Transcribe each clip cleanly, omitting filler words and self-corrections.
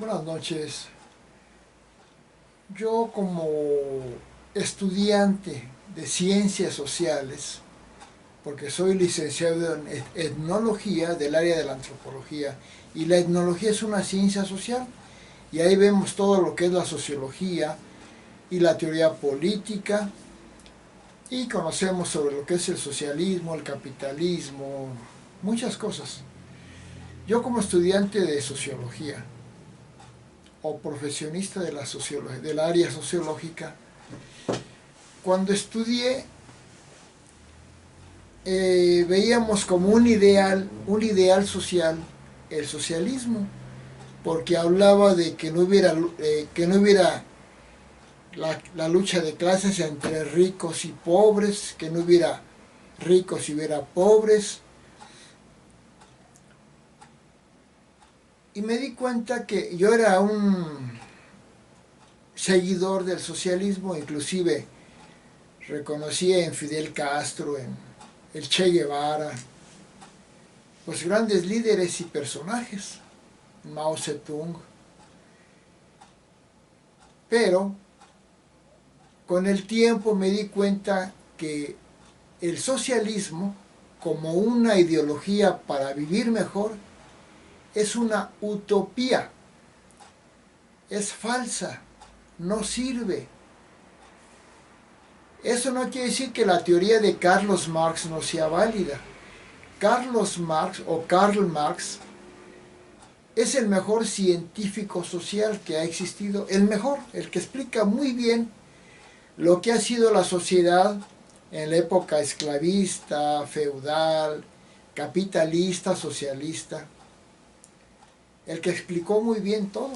Buenas noches. Yo como estudiante de ciencias sociales, porque soy licenciado en etnología del área de la antropología, y la etnología es una ciencia social, y ahí vemos todo lo que es la sociología y la teoría política, y conocemos sobre lo que es el socialismo, el capitalismo, muchas cosas. Yo como estudiante de sociología, o profesionista de la sociología, del área sociológica, cuando estudié veíamos como un ideal social el socialismo, porque hablaba de que no hubiera la lucha de clases entre ricos y pobres, que no hubiera ricos y hubiera pobres. Y me di cuenta que yo era un seguidor del socialismo, inclusive reconocía en Fidel Castro, en el Che Guevara, pues grandes líderes y personajes, Mao Zedong. Pero con el tiempo me di cuenta que el socialismo, como una ideología para vivir mejor, es una utopía, es falsa, no sirve. Eso no quiere decir que la teoría de Carlos Marx no sea válida. Carlos Marx o Karl Marx es el mejor científico social que ha existido, el mejor, el que explica muy bien lo que ha sido la sociedad en la época esclavista, feudal, capitalista, socialista, el que explicó muy bien todo.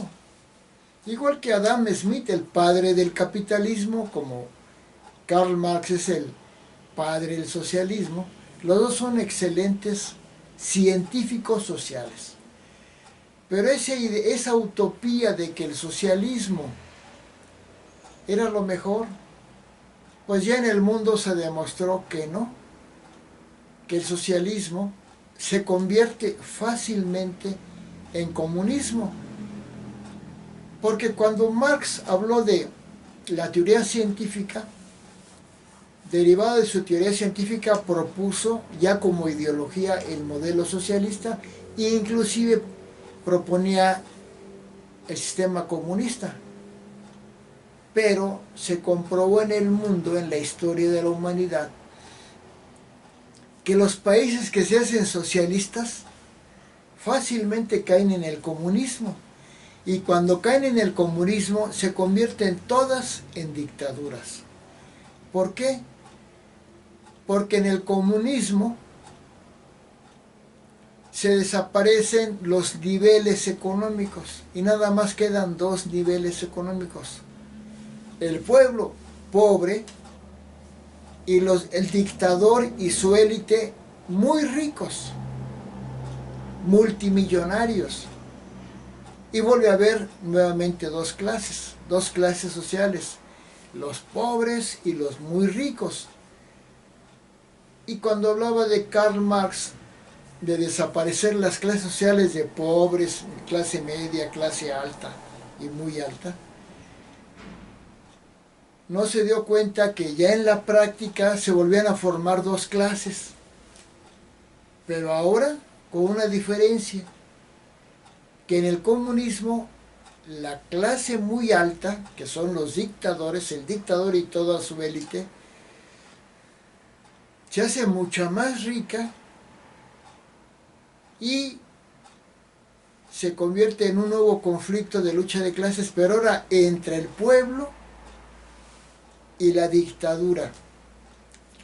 Igual que Adam Smith, el padre del capitalismo, como Karl Marx es el padre del socialismo, los dos son excelentes científicos sociales. Pero esa utopía de que el socialismo era lo mejor, pues ya en el mundo se demostró que no, que el socialismo se convierte fácilmente en comunismo. Porque cuando Marx habló de la teoría científica, derivada de su teoría científica, propuso ya como ideología el modelo socialista e inclusive proponía el sistema comunista. Pero se comprobó en el mundo, en la historia de la humanidad, que los países que se hacen socialistas fácilmente caen en el comunismo. Y cuando caen en el comunismo se convierten todas en dictaduras. ¿Por qué? Porque en el comunismo se desaparecen los niveles económicos y nada más quedan dos niveles económicos. El pueblo pobre y el dictador y su élite muy ricos, multimillonarios. Y vuelve a haber nuevamente dos clases sociales, los pobres y los muy ricos. Y cuando hablaba de Karl Marx, de desaparecer las clases sociales de pobres, clase media, clase alta y muy alta, no se dio cuenta que ya en la práctica se volvían a formar dos clases, pero ahora con una diferencia, que en el comunismo la clase muy alta, que son los dictadores, el dictador y toda su élite, se hace mucha más rica y se convierte en un nuevo conflicto de lucha de clases, pero ahora entre el pueblo y la dictadura,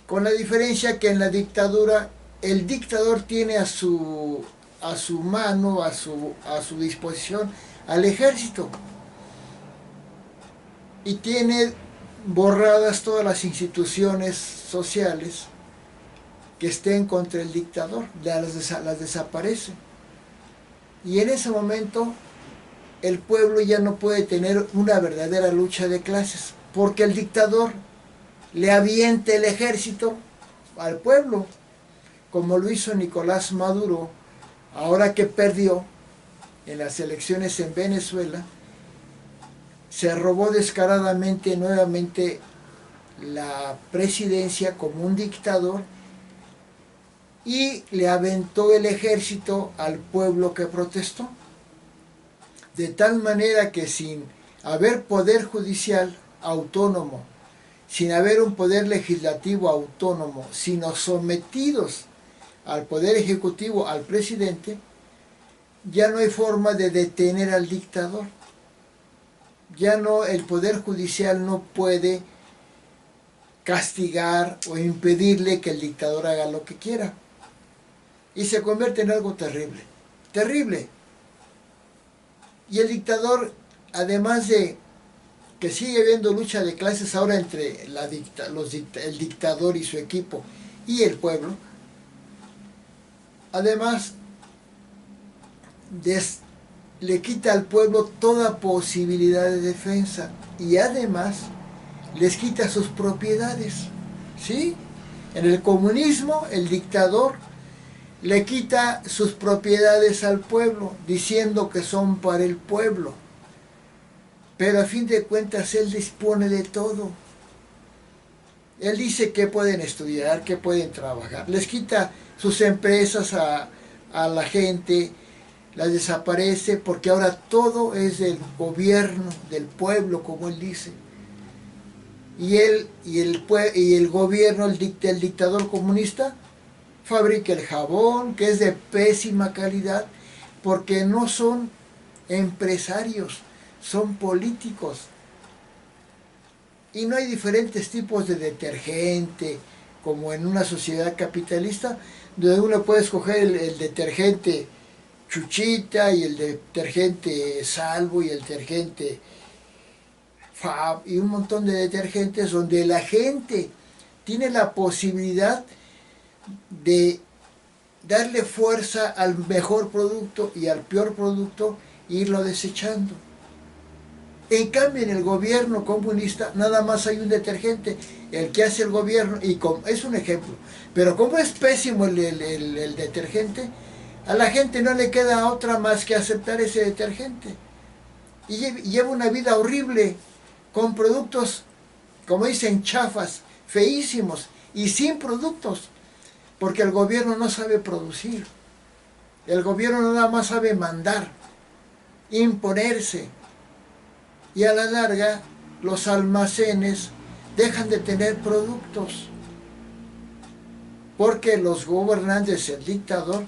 con la diferencia que en la dictadura el dictador tiene a su mano, a su disposición al ejército, y tiene borradas todas las instituciones sociales que estén contra el dictador, las desaparece. Y en ese momento el pueblo ya no puede tener una verdadera lucha de clases, porque el dictador le avienta el ejército al pueblo, como lo hizo Nicolás Maduro, ahora que perdió en las elecciones en Venezuela, se robó descaradamente nuevamente la presidencia como un dictador y le aventó el ejército al pueblo que protestó. De tal manera que sin haber poder judicial autónomo, sin haber un poder legislativo autónomo, sino sometidos al poder ejecutivo, al presidente, ya no hay forma de detener al dictador. Ya no, el poder judicial no puede castigar o impedirle que el dictador haga lo que quiera. Y se convierte en algo terrible, terrible. Y el dictador, además de que sigue habiendo lucha de clases ahora entre el dictador y su equipo y el pueblo, además le quita al pueblo toda posibilidad de defensa y además les quita sus propiedades. ¿Sí? En el comunismo, el dictador le quita sus propiedades al pueblo, diciendo que son para el pueblo. Pero a fin de cuentas él dispone de todo. Él dice que pueden estudiar, que pueden trabajar. Les quita sus empresas a la gente, las desaparece, porque ahora todo es del gobierno, del pueblo, como él dice. Y el gobierno, el dictador comunista, fabrica el jabón, que es de pésima calidad, porque no son empresarios, son políticos. Y no hay diferentes tipos de detergente, como en una sociedad capitalista, donde uno puede escoger el detergente Chuchita y el detergente Salvo y el detergente Fab y un montón de detergentes donde la gente tiene la posibilidad de darle fuerza al mejor producto y al peor producto e irlo desechando. En cambio, en el gobierno comunista nada más hay un detergente, el que hace el gobierno, y es un ejemplo, pero como es pésimo el detergente, a la gente no le queda otra más que aceptar ese detergente. Y lleva una vida horrible, con productos, como dicen, chafas, feísimos, y sin productos, porque el gobierno no sabe producir. El gobierno nada más sabe mandar, imponerse. Y a la larga, los almacenes dejan de tener productos. Porque los gobernantes, el dictador,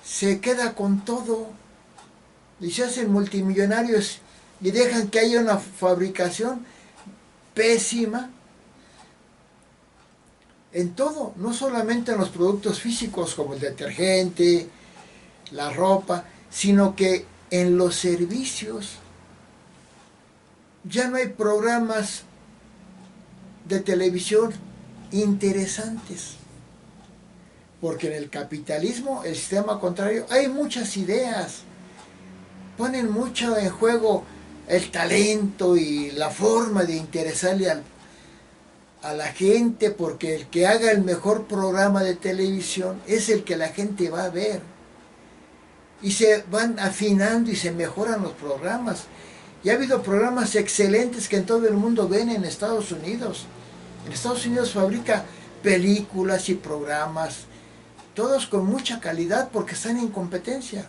se queda con todo. Y se hacen multimillonarios y dejan que haya una fabricación pésima en todo, no solamente en los productos físicos como el detergente, la ropa, sino que en los servicios. Ya no hay programas de televisión interesantes, porque en el capitalismo, el sistema contrario, hay muchas ideas, ponen mucho en juego el talento y la forma de interesarle a la gente, porque el que haga el mejor programa de televisión es el que la gente va a ver. Y se van afinando y se mejoran los programas. Y ha habido programas excelentes que en todo el mundo ven en Estados Unidos. En Estados Unidos fabrica películas y programas, todos con mucha calidad porque están en competencia.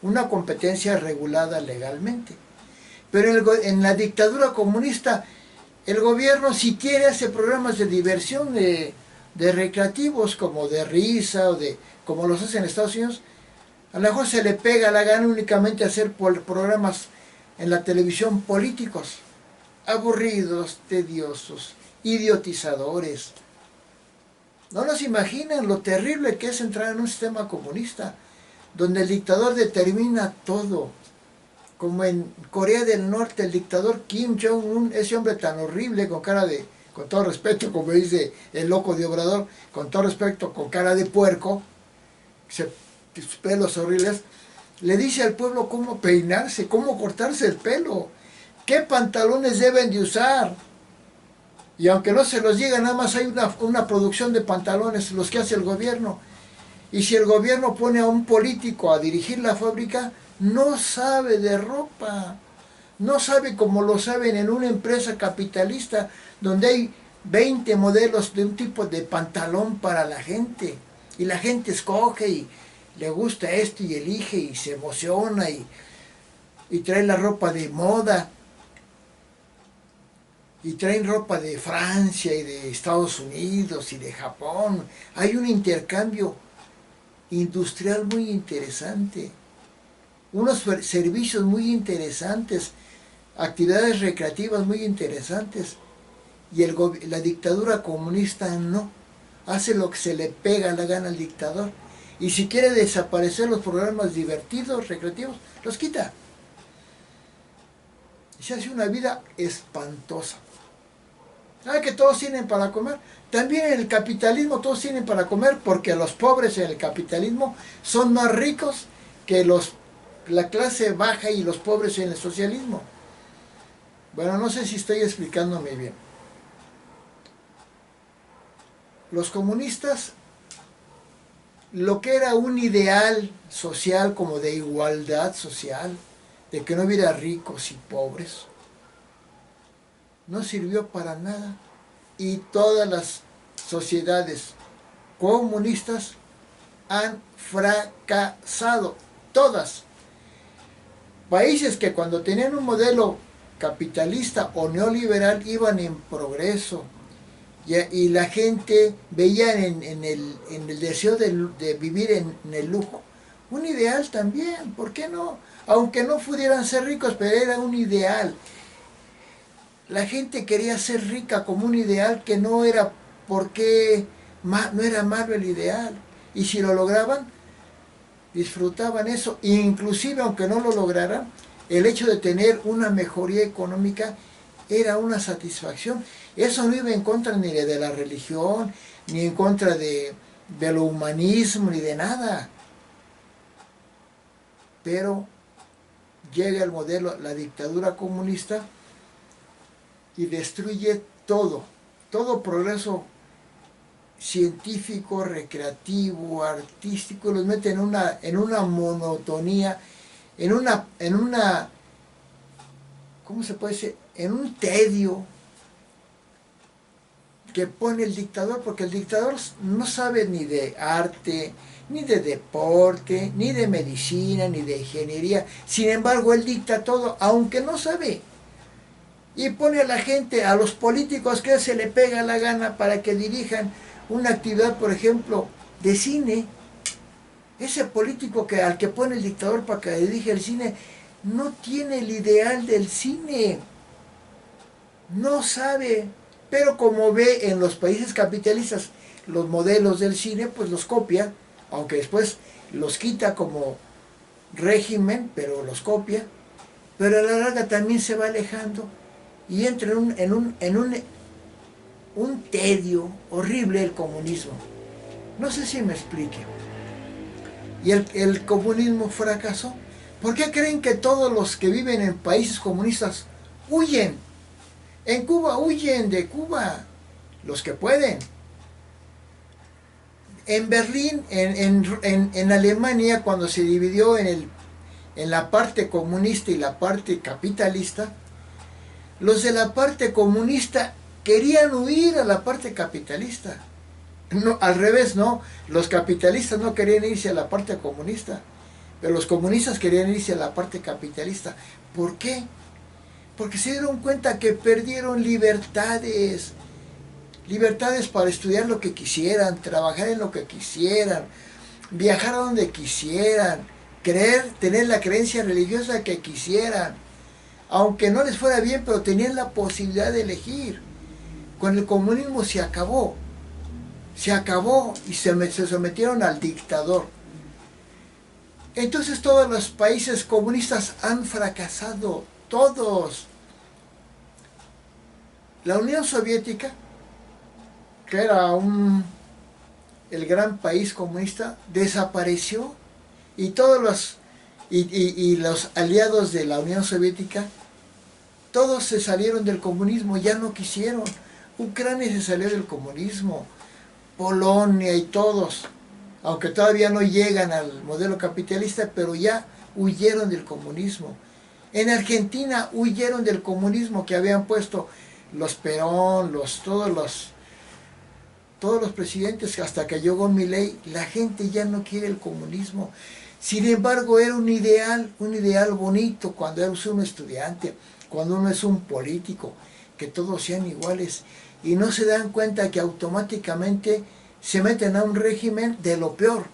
Una competencia regulada legalmente. Pero en la dictadura comunista, el gobierno si quiere hace programas de diversión, de recreativos, como de risa, como los hacen en Estados Unidos. A lo mejor se le pega la gana únicamente hacer programas en la televisión políticos, aburridos, tediosos, idiotizadores. No nos imaginan lo terrible que es entrar en un sistema comunista, donde el dictador determina todo. Como en Corea del Norte, el dictador Kim Jong-un, ese hombre tan horrible, con todo respeto, como dice el loco de Obrador, con todo respeto, con cara de puerco, sus pelos horribles, le dice al pueblo cómo peinarse, cómo cortarse el pelo, qué pantalones deben de usar. Y aunque no se los diga, nada más hay una producción de pantalones, los que hace el gobierno. Y si el gobierno pone a un político a dirigir la fábrica, no sabe de ropa, no sabe como lo saben en una empresa capitalista donde hay 20 modelos de un tipo de pantalón para la gente y la gente escoge y le gusta esto y elige y se emociona y trae la ropa de moda y traen ropa de Francia y de Estados Unidos y de Japón. Hay un intercambio industrial muy interesante, unos servicios muy interesantes, actividades recreativas muy interesantes, y la dictadura comunista no, hace lo que se le pega la gana al dictador, y si quiere desaparecer los programas divertidos, recreativos, los quita. Y se hace una vida espantosa. ¿Sabe que todos tienen para comer? También en el capitalismo todos tienen para comer, porque los pobres en el capitalismo son más ricos que la clase baja y los pobres en el socialismo. Bueno, no sé si estoy explicándome bien. Los comunistas, lo que era un ideal social como de igualdad social, de que no hubiera ricos y pobres, no sirvió para nada. Y todas las sociedades comunistas han fracasado, todas. Países que cuando tenían un modelo capitalista o neoliberal iban en progreso, y la gente veía en el deseo de vivir en el lujo un ideal también, ¿por qué no? Aunque no pudieran ser ricos, pero era un ideal. La gente quería ser rica como un ideal que no era porque no era malo el ideal. Y si lo lograban, disfrutaban eso. Inclusive aunque no lo lograran, el hecho de tener una mejoría económica era una satisfacción. Eso no iba en contra ni de la religión, ni en contra de lo humanismo, ni de nada. Pero llega el modelo, la dictadura comunista, y destruye todo progreso científico, recreativo, artístico, los mete en una monotonía, en una, ¿cómo se puede decir? En un tedio que pone el dictador, porque el dictador no sabe ni de arte, ni de deporte, ni de medicina, ni de ingeniería. Sin embargo, él dicta todo, aunque no sabe. Y pone a la gente, a los políticos que se le pega la gana para que dirijan una actividad, por ejemplo, de cine. Ese político al que pone el dictador para que dirija el cine, no tiene el ideal del cine. No sabe. Pero como ve en los países capitalistas los modelos del cine, pues los copia, aunque después los quita como régimen, pero los copia. Pero a la larga también se va alejando y entra en un tedio horrible el comunismo. No sé si me explique. Y el comunismo fracasó. ¿Por qué creen que todos los que viven en países comunistas huyen? En Cuba huyen de Cuba, los que pueden. En Berlín, en Alemania, cuando se dividió en la parte comunista y la parte capitalista, los de la parte comunista querían huir a la parte capitalista. No, al revés, no. Los capitalistas no querían irse a la parte comunista, pero los comunistas querían irse a la parte capitalista. ¿Por qué? Porque se dieron cuenta que perdieron libertades. Libertades para estudiar lo que quisieran, trabajar en lo que quisieran, viajar a donde quisieran, tener la creencia religiosa que quisieran. Aunque no les fuera bien, pero tenían la posibilidad de elegir. Con el comunismo se acabó. Se acabó y se sometieron al dictador. Entonces todos los países comunistas han fracasado. Todos. La Unión Soviética, que era el gran país comunista, desapareció. Y todos los aliados de la Unión Soviética, todos se salieron del comunismo, ya no quisieron. Ucrania se salió del comunismo, Polonia y todos, aunque todavía no llegan al modelo capitalista, pero ya huyeron del comunismo. En Argentina huyeron del comunismo que habían puesto los Perón, todos los presidentes, hasta que llegó Milei. La gente ya no quiere el comunismo. Sin embargo, era un ideal bonito cuando eres un estudiante, cuando uno es un político, que todos sean iguales. Y no se dan cuenta que automáticamente se meten a un régimen de lo peor,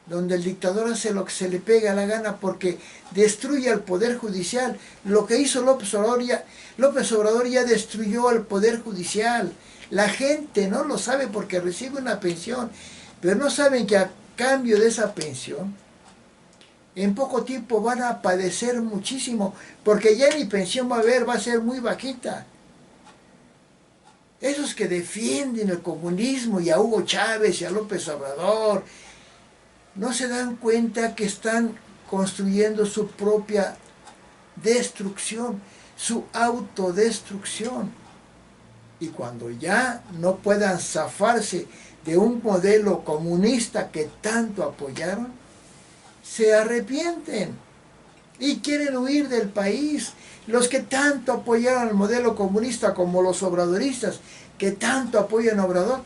donde el dictador hace lo que se le pega la gana porque destruye al Poder Judicial. Lo que hizo López Obrador ya destruyó al Poder Judicial. La gente no lo sabe porque recibe una pensión, pero no saben que a cambio de esa pensión, en poco tiempo van a padecer muchísimo, porque ya ni pensión va a haber, va a ser muy bajita. Esos que defienden el comunismo y a Hugo Chávez y a López Obrador, no se dan cuenta que están construyendo su propia destrucción, su autodestrucción. Y cuando ya no puedan zafarse de un modelo comunista que tanto apoyaron, se arrepienten y quieren huir del país. Los que tanto apoyaron el modelo comunista, como los obradoristas que tanto apoyan a Obrador,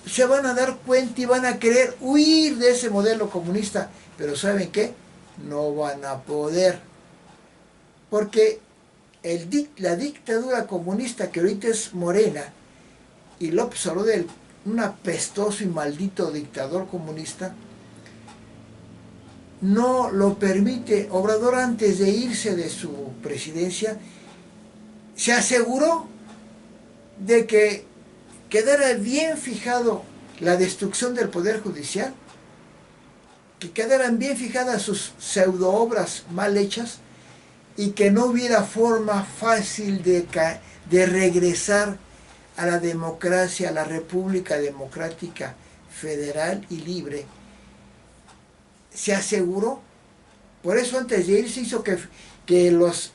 se van a dar cuenta y van a querer huir de ese modelo comunista. Pero ¿saben qué? No van a poder. Porque la dictadura comunista, que ahorita es Morena, y López Obrador, un apestoso y maldito dictador comunista, no lo permite. Obrador, antes de irse de su presidencia, se aseguró de que quedara bien fijado la destrucción del Poder Judicial, que quedaran bien fijadas sus pseudo obras mal hechas y que no hubiera forma fácil de regresar a la democracia, a la República Democrática Federal y Libre. Se aseguró. Por eso antes de irse hizo que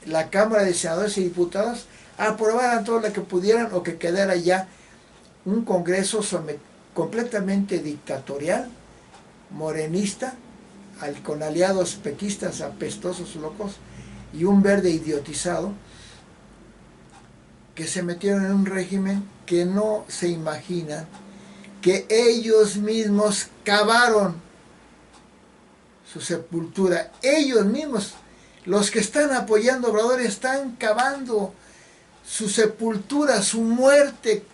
la Cámara de Senadores y Diputados aprobaran todo lo que pudieran, o que quedara ya un Congreso completamente dictatorial, morenista, con aliados pequistas apestosos, locos, y un verde idiotizado, que se metieron en un régimen que no se imaginan, que ellos mismos cavaron su sepultura. Ellos mismos, los que están apoyando a Obrador, están cavando su sepultura, su muerte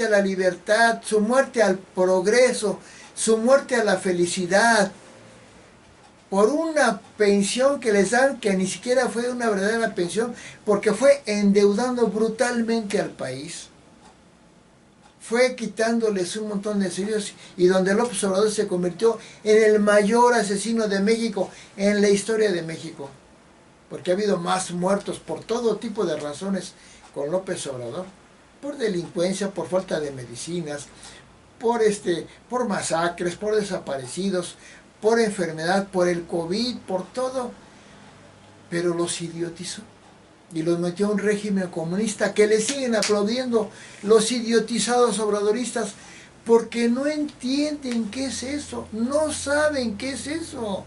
a la libertad, su muerte al progreso, su muerte a la felicidad, por una pensión que les dan, que ni siquiera fue una verdadera pensión, porque fue endeudando brutalmente al país, fue quitándoles un montón de servicios, y donde López Obrador se convirtió en el mayor asesino de México en la historia de México, porque ha habido más muertos por todo tipo de razones con López Obrador, por delincuencia, por falta de medicinas, por masacres, por desaparecidos, por enfermedad, por el COVID, por todo. Pero los idiotizó y los metió a un régimen comunista que le siguen aplaudiendo los idiotizados obradoristas, porque no entienden qué es eso, no saben qué es eso.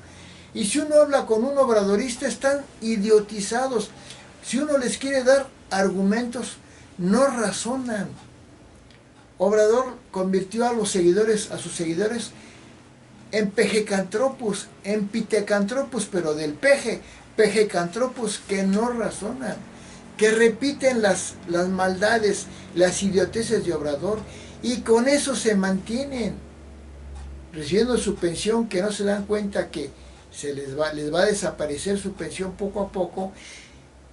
Y si uno habla con un obradorista, están idiotizados. Si uno les quiere dar argumentos, no razonan. Obrador convirtió a sus seguidores en pejecantropus, en pitecantropus, pero del pejecantropus que no razonan, que repiten las maldades, las idioteces de Obrador, y con eso se mantienen recibiendo su pensión, que no se dan cuenta que les va a desaparecer su pensión poco a poco,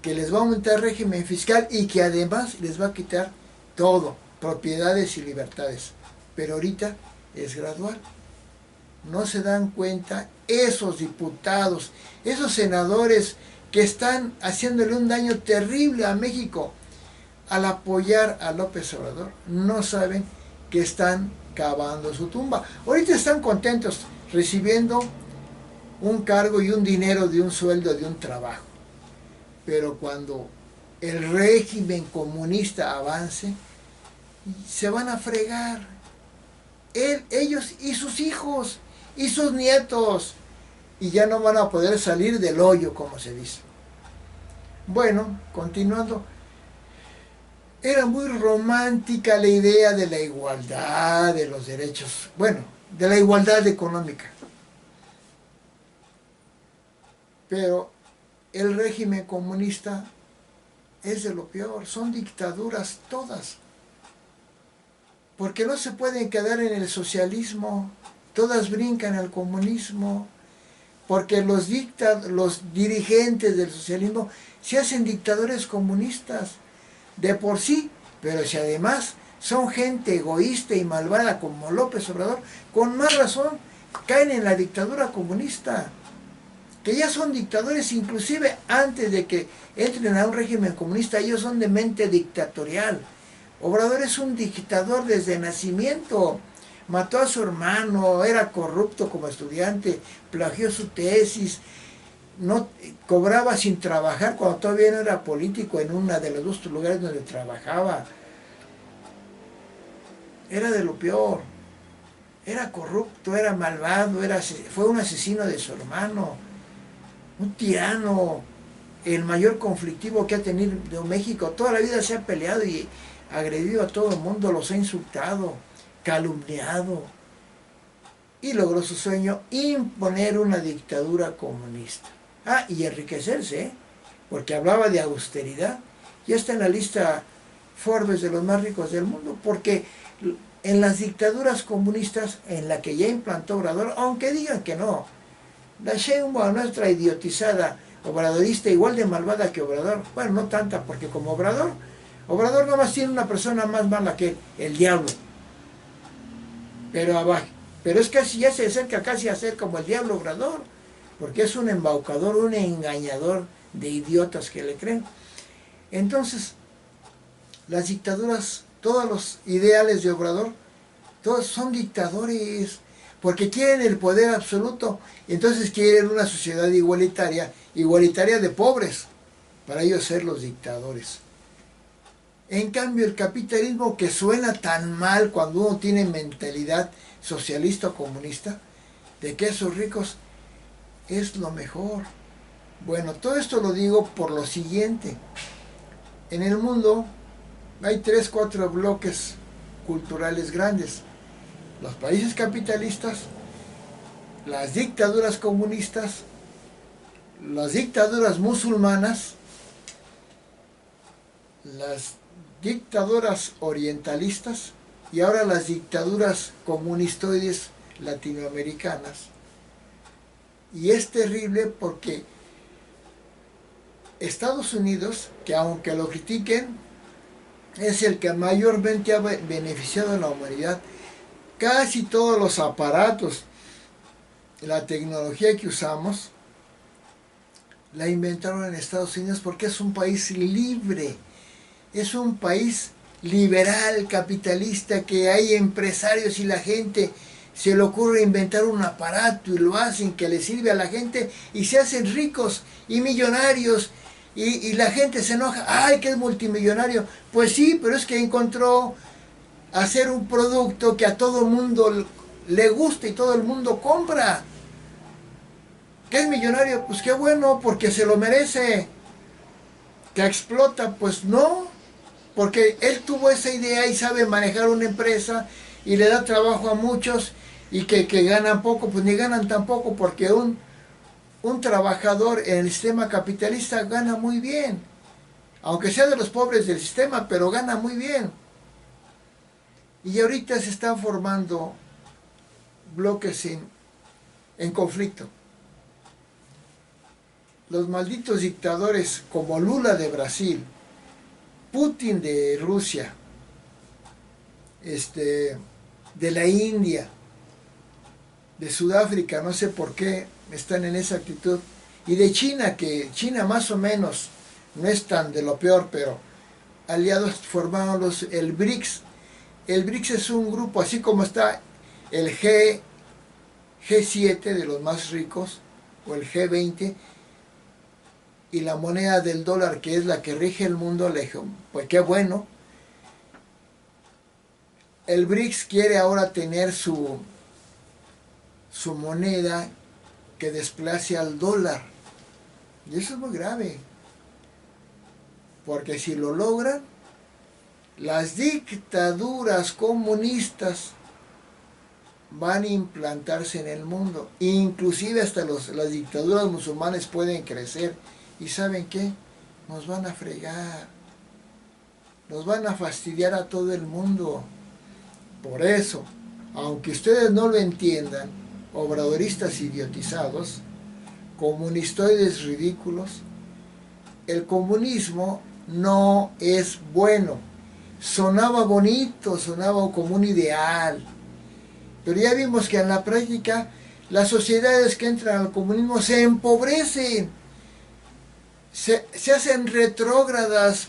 que les va a aumentar el régimen fiscal y que además les va a quitar todo, propiedades y libertades. Pero ahorita es gradual. No se dan cuenta esos diputados, esos senadores que están haciéndole un daño terrible a México al apoyar a López Obrador. No saben que están cavando su tumba. Ahorita están contentos recibiendo un cargo y un dinero de un sueldo, de un trabajo. Pero cuando el régimen comunista avance, se van a fregar. Ellos y sus hijos y sus nietos. y ya no van a poder salir del hoyo, como se dice. Bueno, continuando, era muy romántica la idea de la igualdad, de los derechos, bueno, de la igualdad económica. Pero el régimen comunista es de lo peor, son dictaduras todas. Porque no se pueden quedar en el socialismo, todas brincan al comunismo, porque los dirigentes del socialismo se hacen dictadores comunistas de por sí, pero si además son gente egoísta y malvada como López Obrador, con más razón caen en la dictadura comunista, que ya son dictadores inclusive antes de que entren a un régimen comunista, ellos son de mente dictatorial. Obrador es un dictador desde nacimiento, mató a su hermano, era corrupto como estudiante, plagió su tesis, no cobraba sin trabajar cuando todavía no era político en uno de los dos lugares donde trabajaba. Era de lo peor, era corrupto, era malvado, fue un asesino de su hermano, un tirano, el mayor conflictivo que ha tenido México. Toda la vida se ha peleado y agredido a todo el mundo, los ha insultado, calumniado, y logró su sueño, imponer una dictadura comunista. Ah, y enriquecerse, porque hablaba de austeridad. Ya está en la lista Forbes de los más ricos del mundo, porque en las dictaduras comunistas, en la que ya implantó Obrador, aunque digan que no, la Sheinbaum, nuestra idiotizada obradorista, igual de malvada que Obrador, bueno, no tanta, porque como Obrador nomás tiene una persona más mala que él, el diablo. Pero abajo. Pero es que ya se acerca casi a ser como el diablo Obrador, porque es un embaucador, un engañador de idiotas que le creen. Entonces, las dictaduras, todos los ideales de Obrador, todos son dictadores, porque quieren el poder absoluto, entonces quieren una sociedad igualitaria de pobres, para ellos ser los dictadores. En cambio, el capitalismo, que suena tan mal cuando uno tiene mentalidad socialista o comunista, de que esos ricos es lo mejor. Bueno, todo esto lo digo por lo siguiente. En el mundo hay 3, 4 bloques culturales grandes. Los países capitalistas, las dictaduras comunistas, las dictaduras musulmanas, las dictaduras orientalistas y ahora las dictaduras comunistoides latinoamericanas. Y es terrible porque Estados Unidos, que aunque lo critiquen, es el que mayormente ha beneficiado a la humanidad. Casi todos los aparatos, la tecnología que usamos, la inventaron en Estados Unidos porque es un país libre. Es un país liberal, capitalista, que hay empresarios y la gente se le ocurre inventar un aparato y lo hacen, que le sirve a la gente y se hacen ricos y millonarios y la gente se enoja. ¡Ay, que es multimillonario! Pues sí, pero es que encontró hacer un producto que a todo el mundo le gusta y todo el mundo compra. ¿Que es millonario? Pues qué bueno, porque se lo merece. ¿Que explota? Pues no, porque él tuvo esa idea y sabe manejar una empresa y le da trabajo a muchos, y que ganan poco, pues ni ganan tampoco, porque un trabajador en el sistema capitalista gana muy bien, aunque sea de los pobres del sistema, pero gana muy bien. Y ahorita se están formando bloques en conflicto. Los malditos dictadores como Lula de Brasil, Putin de Rusia, de la India, de Sudáfrica, no sé por qué están en esa actitud, y de China, que China más o menos no es tan de lo peor, pero aliados formaron el BRICS. El BRICS es un grupo, así como está el G7 de los más ricos, o el G20, y la moneda del dólar, que es la que rige el mundo, le dijo, pues qué bueno. El BRICS quiere ahora tener su moneda que desplace al dólar. Y eso es muy grave, porque si lo logran, las dictaduras comunistas van a implantarse en el mundo. Inclusive hasta las dictaduras musulmanes pueden crecer. ¿Y saben qué? Nos van a fregar. Nos van a fastidiar a todo el mundo. Por eso, aunque ustedes no lo entiendan, obradoristas idiotizados, comunistoides ridículos, el comunismo no es bueno. Sonaba bonito, sonaba como un ideal, pero ya vimos que en la práctica las sociedades que entran al comunismo se empobrecen, se hacen retrógradas,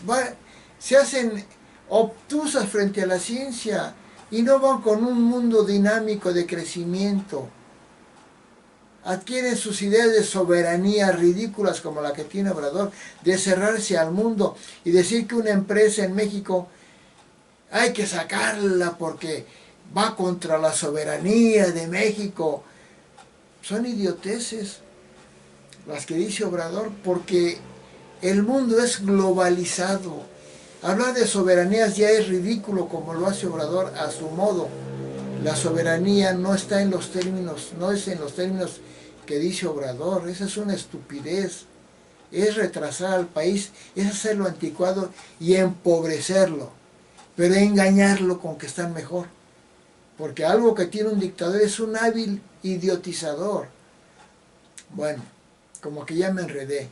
se hacen obtusas frente a la ciencia y no van con un mundo dinámico de crecimiento. Adquieren sus ideas de soberanía ridículas como la que tiene Obrador, de cerrarse al mundo y decir que una empresa en México hay que sacarla porque va contra la soberanía de México. Son idioteces las que dice Obrador, porque el mundo es globalizado. Hablar de soberanías ya es ridículo como lo hace Obrador a su modo. La soberanía no está en los términos, no es en los términos que dice Obrador. Esa es una estupidez. Es retrasar al país, es hacerlo anticuado y empobrecerlo, pero engañarlo con que están mejor. Porque algo que tiene un dictador es un hábil idiotizador. Bueno, como que ya me enredé,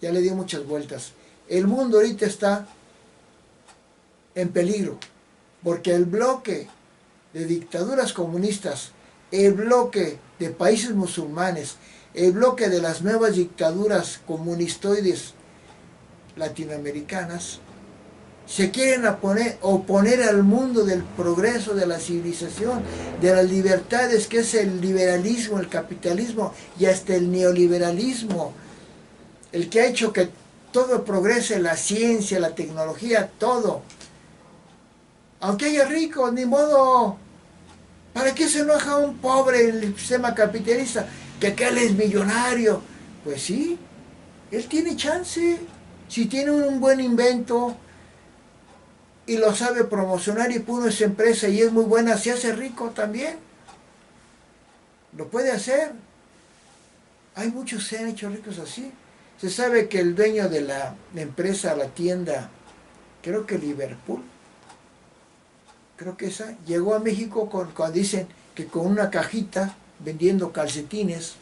ya le di muchas vueltas. El mundo ahorita está en peligro, porque el bloque de dictaduras comunistas, el bloque de países musulmanes, el bloque de las nuevas dictaduras comunistoides latinoamericanas, se quieren oponer al mundo del progreso, de la civilización, de las libertades, que es el liberalismo, el capitalismo y hasta el neoliberalismo, el que ha hecho que todo progrese, la ciencia, la tecnología, todo. Aunque haya ricos, ni modo. ¿Para qué se enoja un pobre en el sistema capitalista? Que él es millonario. Pues sí, él tiene chance. Si tiene un buen invento y lo sabe promocionar y pone esa empresa y es muy buena, se hace rico también. Lo puede hacer. Hay muchos que se han hecho ricos así. Se sabe que el dueño de la empresa, la tienda, creo que Liverpool, creo que esa, llegó a México cuando dicen que con una cajita vendiendo calcetines,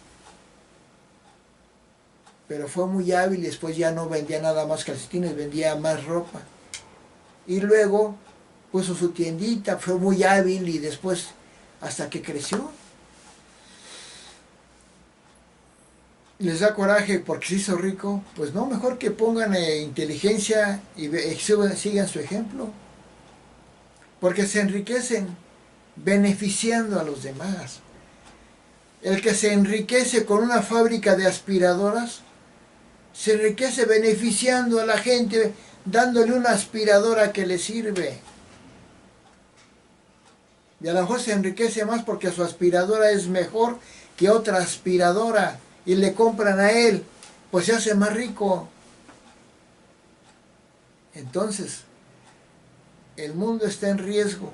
pero fue muy hábil y después ya no vendía nada más calcetines, vendía más ropa. Y luego puso su tiendita, fue muy hábil y después hasta que creció. Les da coraje porque se hizo rico. Pues no, mejor que pongan inteligencia y sigan su ejemplo. Porque se enriquecen beneficiando a los demás. El que se enriquece con una fábrica de aspiradoras, se enriquece beneficiando a la gente, dándole una aspiradora que le sirve. Y a lo mejor se enriquece más porque su aspiradora es mejor que otra aspiradora y le compran a él, pues se hace más rico. Entonces, el mundo está en riesgo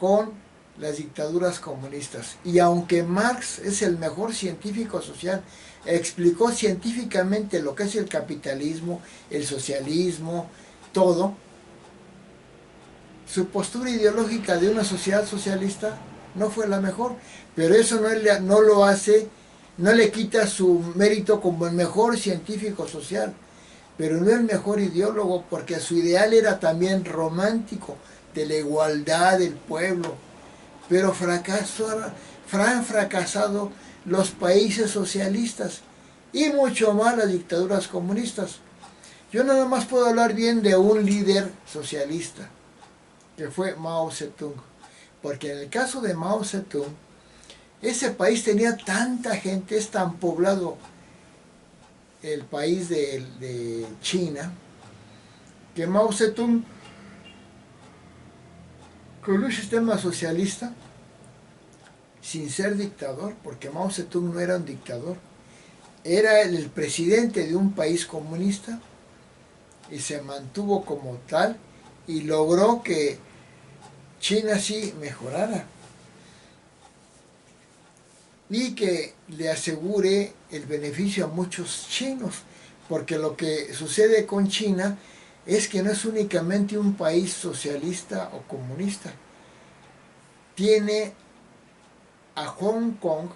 con las dictaduras comunistas. Y aunque Marx es el mejor científico social, explicó científicamente lo que es el capitalismo, el socialismo, todo, su postura ideológica de una sociedad socialista no fue la mejor, pero eso no lo hace, no le quita su mérito como el mejor científico social, pero no el mejor ideólogo, porque su ideal era también romántico, de la igualdad del pueblo, pero han fracasado los países socialistas y mucho más las dictaduras comunistas. Yo nada más puedo hablar bien de un líder socialista, que fue Mao Zedong, porque en el caso de Mao Zedong, ese país tenía tanta gente, es tan poblado el país de China, que Mao Zedong, con un sistema socialista, sin ser dictador, porque Mao Zedong no era un dictador, era el presidente de un país comunista y se mantuvo como tal y logró que China sí mejorara y que le asegure el beneficio a muchos chinos, porque lo que sucede con China es que no es únicamente un país socialista o comunista, tiene a Hong Kong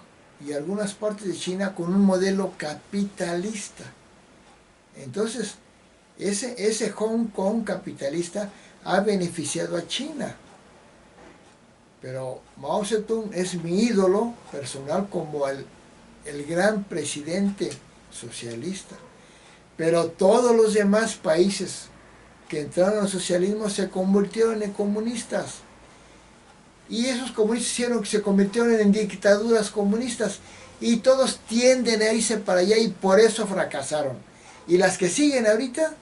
y algunas partes de China con un modelo capitalista. Entonces, ese Hong Kong capitalista ha beneficiado a China. Pero Mao Zedong es mi ídolo personal como el gran presidente socialista. Pero todos los demás países que entraron al socialismo se convirtieron en comunistas. Y esos comunistas hicieron que se convirtieron en dictaduras comunistas. Y todos tienden a irse para allá y por eso fracasaron. Y las que siguen ahorita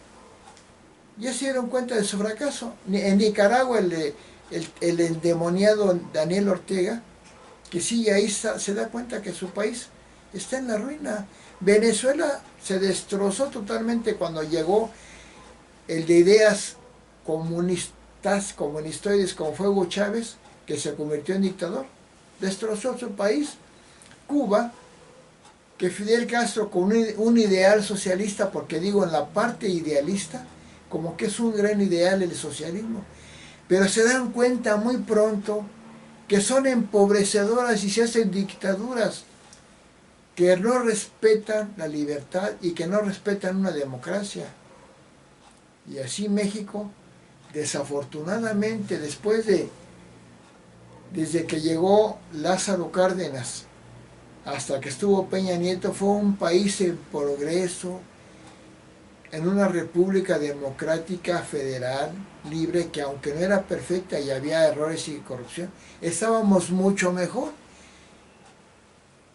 ya se dieron cuenta de su fracaso. En Nicaragua el endemoniado Daniel Ortega, que sí, ahí se da cuenta que su país está en la ruina. Venezuela se destrozó totalmente cuando llegó el de ideas comunistoides como fue Hugo Chávez, que se convirtió en dictador. Destrozó su país. Cuba, que Fidel Castro con un ideal socialista, porque digo en la parte idealista, como que es un gran ideal el socialismo, pero se dan cuenta muy pronto que son empobrecedoras y se hacen dictaduras que no respetan la libertad y que no respetan una democracia. Y así México, desafortunadamente, desde que llegó Lázaro Cárdenas hasta que estuvo Peña Nieto, fue un país en progreso, en una república democrática, federal, libre, que aunque no era perfecta y había errores y corrupción, estábamos mucho mejor.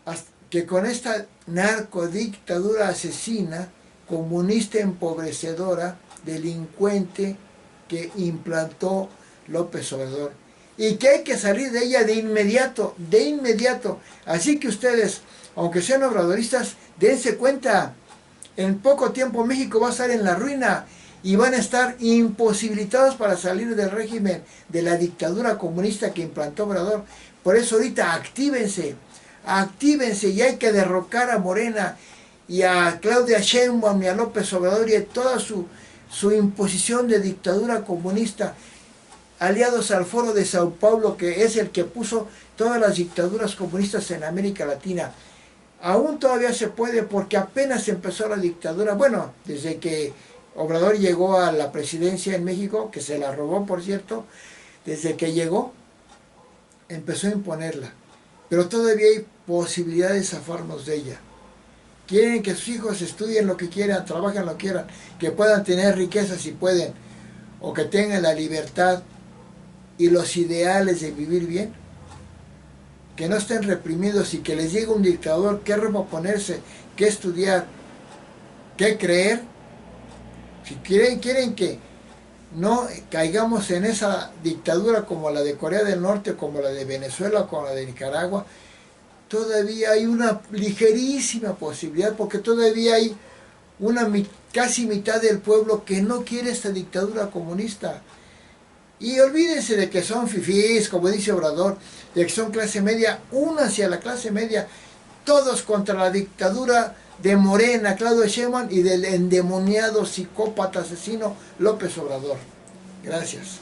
Hasta que con esta narcodictadura asesina, comunista empobrecedora, delincuente que implantó López Obrador. Y que hay que salir de ella de inmediato, de inmediato. Así que ustedes, aunque sean obradoristas, dense cuenta. En poco tiempo México va a estar en la ruina y van a estar imposibilitados para salir del régimen de la dictadura comunista que implantó Obrador. Por eso ahorita actívense y hay que derrocar a Morena y a Claudia Sheinbaum y a López Obrador y a toda su imposición de dictadura comunista, aliados al Foro de Sao Paulo, que es el que puso todas las dictaduras comunistas en América Latina. Aún todavía se puede porque apenas empezó la dictadura, bueno, desde que Obrador llegó a la presidencia en México, que se la robó por cierto, desde que llegó empezó a imponerla, pero todavía hay posibilidad de zafarnos de ella. Quieren que sus hijos estudien lo que quieran, trabajen lo que quieran, que puedan tener riquezas si pueden, o que tengan la libertad y los ideales de vivir bien, que no estén reprimidos y que les llegue un dictador, qué ropa ponerse, qué estudiar, qué creer. Si quieren que no caigamos en esa dictadura como la de Corea del Norte, como la de Venezuela, como la de Nicaragua, todavía hay una ligerísima posibilidad, porque todavía hay casi mitad del pueblo que no quiere esta dictadura comunista. Y olvídense de que son fifís, como dice Obrador, de que son clase media, únanse a la clase media, todos contra la dictadura de Morena, Claudia Sheinbaum y del endemoniado psicópata asesino López Obrador. Gracias.